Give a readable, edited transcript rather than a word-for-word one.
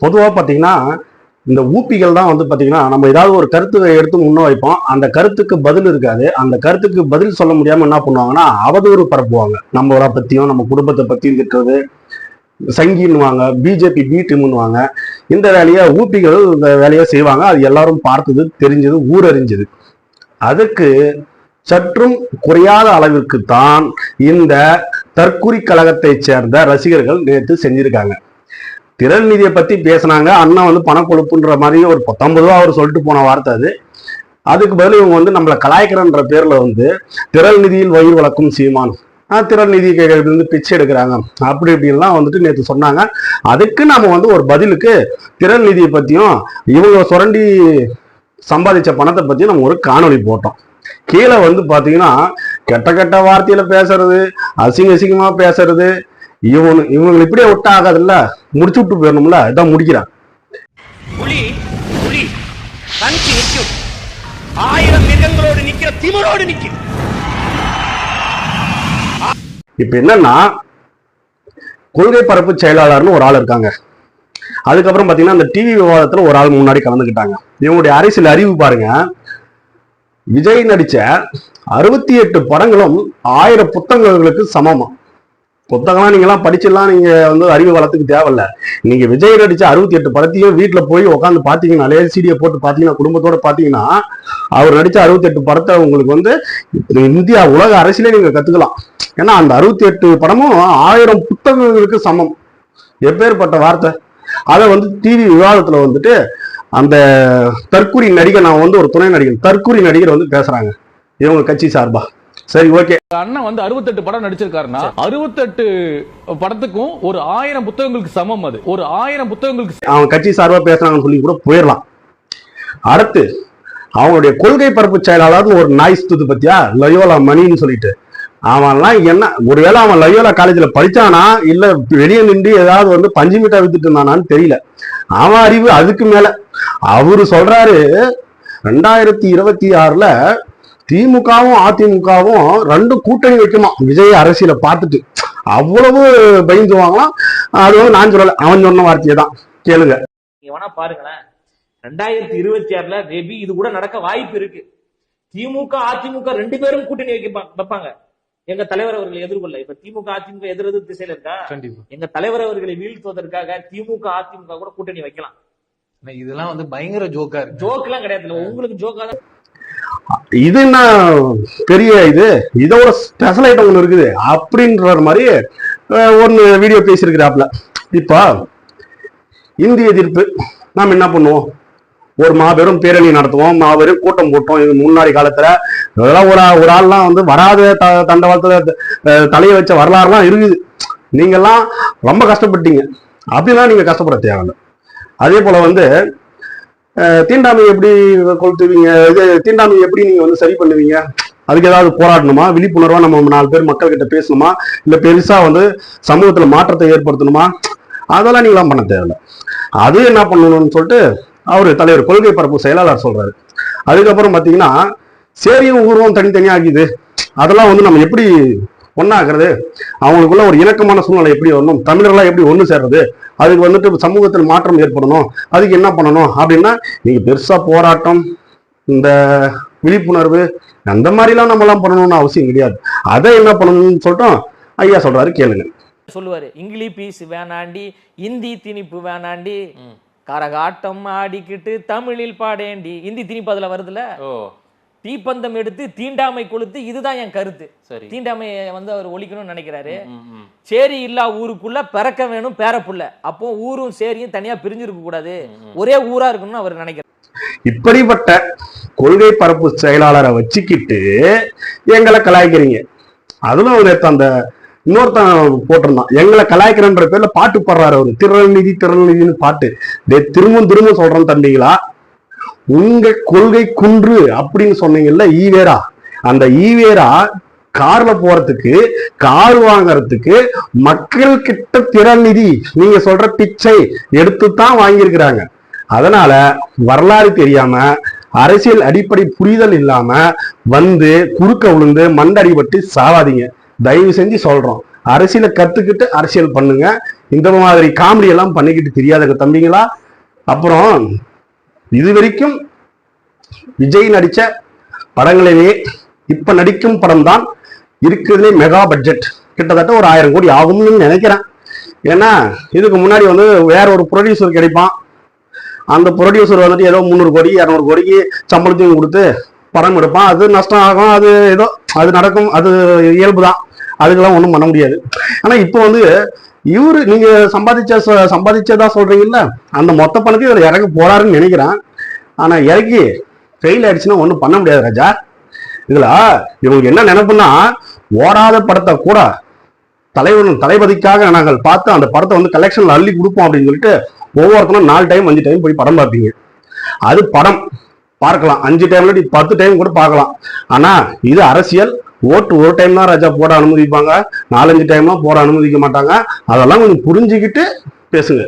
பொதுவாக பார்த்தீங்கன்னா இந்த ஊப்பிகள் தான் வந்து பார்த்தீங்கன்னா நம்ம ஏதாவது ஒரு கருத்தை எடுத்து முன்ன வைப்போம், அந்த கருத்துக்கு பதில் இருக்காது. அந்த கருத்துக்கு பதில் சொல்ல முடியாம என்ன பண்ணுவாங்கன்னா அவதூறு பரப்புவாங்க. நம்மளை பத்தியும் நம்ம குடும்பத்தை பத்தியும் திட்டுறது, சங்கின்னுவாங்க, பிஜேபி பி டீம்னுவாங்க. இந்த வேலையை ஊப்பிகள் இந்த வேலையை செய்வாங்க. அது எல்லாரும் பார்த்தது, தெரிஞ்சது, ஊரறிஞ்சது. அதுக்கு சற்றும் குறையாத அளவிற்கு தான் இந்த தற்குறி கழகத்தை சேர்ந்த ரசிகர்கள் நேற்று செஞ்சிருக்காங்க. திரள் நிதியை பத்தி பேசினாங்க. அண்ணா வந்து பணக்கொழுப்புன்ற மாதிரி ஒரு 19 ரூபா அவர் சொல்லிட்டு போன வார்த்தை அது. அதுக்கு பதில் இவங்க வந்து நம்மளை கலாய்க்கிறன்ற பேர்ல வந்து திரள் நிதியில் வயிறு வளர்க்கும் சீமான், திரள் நிதி வந்து பிச்சை எடுக்கிறாங்க அப்படி இப்படின்லாம் வந்துட்டு நேற்று சொன்னாங்க. அதுக்கு நாம வந்து ஒரு பதிலுக்கு திரள் நிதியை பத்தியும் இவங்க சுரண்டி சம்பாதிச்ச பணத்தை பத்தியும் நம்ம ஒரு காணொலி போட்டோம். கீழே வந்து பாத்தீங்கன்னா கெட்ட கெட்ட வார்த்தையில பேசுறது, அசிங்கமா பேசுறது, இவங்க இப்படியே விட்டா ஆகாதுல்ல, முடிச்சு விட்டு போயிடணும்ல, இதான் முடிக்கிறான். புலி புலி கஞ்சி நிற்கும், 1000 மிருகங்களோடு நிக்கிற திமிரோடு நிற்கும். இப்ப என்னன்னா கொள்கை பரப்பு செயலாளர்னு ஒரு ஆள் இருக்காங்க. அதுக்கப்புறம் பாத்தீங்கன்னா அந்த டிவி விவாதத்துல ஒரு ஆள் முன்னாடி கலந்துக்கிட்டாங்க. இவங்களுடைய அரசியல் அறிவு பாருங்க. விஜய் நடிச்ச 68 படங்களும் 1000 புத்தகங்களுக்கு சமமா. புத்தகம்லாம் நீங்கெல்லாம் படிச்சிடலாம், நீங்க வந்து அறிவு வளத்துக்கு தேவையில்ல. நீங்க விஜய் நடிச்ச 68 படத்தையும் வீட்டுல போய் உட்காந்து பாத்தீங்கன்னா, சிடியை போட்டு பாத்தீங்கன்னா, குடும்பத்தோட பாத்தீங்கன்னா, அவர் நடிச்ச 68 படத்தை உங்களுக்கு வந்து இந்தியா உலக அரசியலே நீங்க கத்துக்கலாம். ஏன்னா அந்த 68 படமும் 1000 புத்தகங்களுக்கு சமம். எப்பேற்பட்ட வார்த்தை! அதை வந்து டிவி விவாதத்துல வந்துட்டு அந்த தற்குறி நடிகர், நான் வந்து ஒரு துணை நடிகர், தற்குறி நடிகர் வந்து பேசுறாங்க இவங்க கட்சி சார்பா. சரி, ஓகே. அண்ணன் வந்து 68 படம் நடிச்சிருக்காருன்னா 68 படத்துக்கும் ஒரு 1000 புத்தகங்களுக்கு சமம். அது ஒரு 1000 புத்தகங்களுக்கு அவங்க கட்சி சார்பா பேசுறாங்கன்னு சொல்லி கூட போயிடலாம். அடுத்து அவங்களுடைய கொள்கை பரப்பு செயலாளர்னு ஒரு நாய் சுத்து பத்தியா, லயோலா மணின்னு சொல்லிட்டு, அவன்லாம் என்ன, ஒருவேளை அவன் லயோலா காலேஜ்ல படிச்சானா இல்ல வெளியே நின்று ஏதாவது வந்து பஞ்சு மிட்டா வித்துட்டு இருந்தானான்னு தெரியல. அவன் அறிவு அதுக்கு மேல. அவரு சொல்றாரு 2026ல திமுகவும் அதிமுகவும் 2 கூட்டணி வைக்குமா விஜய் அரசியலை பார்த்துட்டு. அவ்வளவு பயந்துவாங்களாம். அது வந்து நான் சொல்லல, அவன் சொன்ன வார்த்தையை தான் கேளுங்க. நீங்க வேணா பாருங்களேன், 2026ல மேபி இது கூட நடக்க வாய்ப்பு இருக்கு. திமுக அதிமுக 2 பேரும் கூட்டணி வைப்பாங்க. எங்க தலைவர் அவர்களை எதிர்கொள்ள இப்ப திமுக அதிமுக எதிர்த்து திசையில இருக்கா, எங்க தலைவர் அவர்களை வீழ்த்துவதற்காக திமுக அதிமுக கூட கூட்டணி வைக்கலாம். இதெல்லாம் வந்து பயங்கர ஜோக்கா இருக்கு. ஜோக் எல்லாம் கிடையாது, உங்களுக்கு ஜோக்கா தான். இது என்ன பெரிய இதோட ஸ்பெஷல் ஐட்டம் ஒண்ணு இருக்குது அப்படின்ற மாதிரி ஒன்னு வீடியோ பேசியிருக்கிறாப்ல. இப்ப இந்திய எதிர்ப்பு நாம் என்ன பண்ணுவோம், ஒரு மாபெரும் பேரணி நடத்துவோம், மாபெரும் கூட்டம் போட்டோம். இது முன்னாடி காலத்துல இதெல்லாம் ஒரு ஆள்லாம் வந்து வராத தண்டவாளத்துல தலையை வச்ச வரலாறுலாம் இருக்குது. நீங்கெல்லாம் ரொம்ப கஷ்டப்பட்டீங்க, அப்படிலாம் நீங்க கஷ்டப்பட தேவையில்லை. அதே போல வந்து தீண்டாமை எப்படி கொளுத்துவீங்க, தீண்டாமை எப்படி நீங்க வந்து சரி பண்ணுவீங்க, அதுக்கு ஏதாவது போராடணுமா, விழிப்புணர்வா நம்ம 4 பேர் மக்கள் கிட்ட பேசணுமா, இல்ல பெருசா வந்து சமூகத்துல மாற்றத்தை ஏற்படுத்தணுமா, அதெல்லாம் நீங்களாம் பண்ண தேவையில்லை. அது என்ன பண்ணணும்னு சொல்லிட்டு அவரு தலைவர் கொள்கை பரப்பு செயலாளர் சொல்றாரு. அதுக்கப்புறம் பாத்தீங்கன்னா சேரியும் ஊர்வம் தனித்தனியா ஆகிது. அதெல்லாம் வந்து நம்ம எப்படி ஒன்னாக்குறது, அவங்களுக்குள்ள ஒரு இணக்கமான சூழ்நிலை எப்படி வரணும், தமிழர்களா எப்படி ஒண்ணு சேர்றது, அதுக்கு வந்துட்டு சமூகத்தில் மாற்றம் ஏற்படணும், அதுக்கு என்ன பண்ணணும் அப்படின்னா, நீங்க பெருசா போராட்டம், இந்த விழிப்புணர்வு அந்த மாதிரிலாம் நம்ம எல்லாம் பண்ணணும்னு அவசியம் கிடையாது. அதை என்ன பண்ணணும்னு சொல்லிட்டோம் ஐயா சொல்றாரு, கேளுங்க. சொல்லுவாரு, இங்கிலீஷ் பீஸ் வேணாண்டி, இந்தி திணிப்பு வேணாண்டி, கரகாட்டம் ஆடிக்கிட்டு தமிழில் பாடேண்டி. இந்தி திணிப்பு அதுல வருதுல. தீப்பந்தம் எடுத்து தீண்டாமை கொளுத்து, இதுதான் என் கருத்து. தீண்டாமையை வந்து அவர் ஒழிக்கணும்னு நினைக்கிறாரு. சேரி இல்லா ஊருக்குள்ள பிறக்க வேணும் பேரப்புள்ள. அப்போ ஊரும் சேரியும் தனியா பிரிஞ்சிருக்க கூடாது, ஒரே ஊரா இருக்கணும்னு அவர் நினைக்கிறார். இப்படிப்பட்ட கொள்கை பரப்பு செயலாளரை வச்சுக்கிட்டு எங்களை கலாய்க்கிறீங்க. அதுவும் நேற்று அந்த இன்னொருத்தன் போட்டிருந்தான், எங்களை கலாய்க்கிறன்ற பேர்ல பாட்டு பாடுறாரு அவரு, திரள் நிதின்னு பாட்டு. திரும்ப சொல்றேன் தம்பிங்களா, உங்க கொள்கை குன்று அப்படின்னு சொன்னீங்கல்ல ஈவேரா, அந்த ஈவேரா கார்ல போறதுக்கு, கார் வாங்கறதுக்கு மக்கள் கிட்ட திரள் நிதி நீங்க சொல்ற பிச்சை எடுத்துதான் வாங்கியிருக்கிறாங்க. அதனால வரலாறு தெரியாம, அரசியல் அடிப்படை புரிதல் இல்லாம வந்து குறுக்க விழுந்து மண்டடிபட்டு சாவாதீங்க. தயவு செஞ்சு சொல்றோம், அரசியலை கத்துக்கிட்டு அரசியல் பண்ணுங்க. இந்த மாதிரி காமெடி எல்லாம் பண்ணிக்கிட்டு தெரியாத தம்பிங்களா. அப்புறம் இது வரைக்கும் விஜய் நடிச்ச படங்களிலேயே இப்ப நடிக்கும் படம் தான் இருக்கிறதுலே மெகா பட்ஜெட், கிட்டத்தட்ட ஒரு 1000 கோடி ஆகும்னு நினைக்கிறேன். ஏன்னா இதுக்கு முன்னாடி வந்து வேற ஒரு ப்ரொடியூசர் கிடைப்பான், அந்த ப்ரொடியூசர் வந்துட்டு ஏதோ 300 கோடி 200 கோடிக்கு சம்பளத்தையும் கொடுத்து படம் எடுப்பான். அது நஷ்டம் ஆகும், அது ஏதோ அது நடக்கும், அது இயல்பு தான், அதுக்கெல்லாம் ஒன்றும் பண்ண முடியாது. ஆனா இப்போ வந்து இவரு நீங்க சம்பாதிச்சதா சொல்றீங்கல்ல, அந்த மொத்த பணத்தையும் இவர் இறக்க போறாருன்னு நினைக்கிறேன். ஆனா இறக்கி ஃபெயில் ஆயிடுச்சுன்னா ஒன்றும் பண்ண முடியாது ராஜா. இதுல இவங்களுக்கு என்ன நினைப்புன்னா, ஓடாத படத்தை கூட தளபதிக்காக நாங்கள் பார்த்து அந்த படத்தை வந்து கலெக்ஷன்ல அள்ளி கொடுப்போம் அப்படின்னு சொல்லிட்டு ஒவ்வொருத்தரும் 4 டைம் 5 டைம் போய் படம் பார்ப்பீங்க. அது படம் பார்க்கலாம், 5 டைம்ல 10 டைம் கூட பார்க்கலாம். ஆனா இது அரசியல். ஓட்டு ஒரு டைம் தான் ராஜா போட அனுமதிப்பாங்க, 4-5 டைம்லாம் போட அனுமதிக்க மாட்டாங்க. அதெல்லாம் கொஞ்சம் புரிஞ்சுக்கிட்டு பேசுங்க.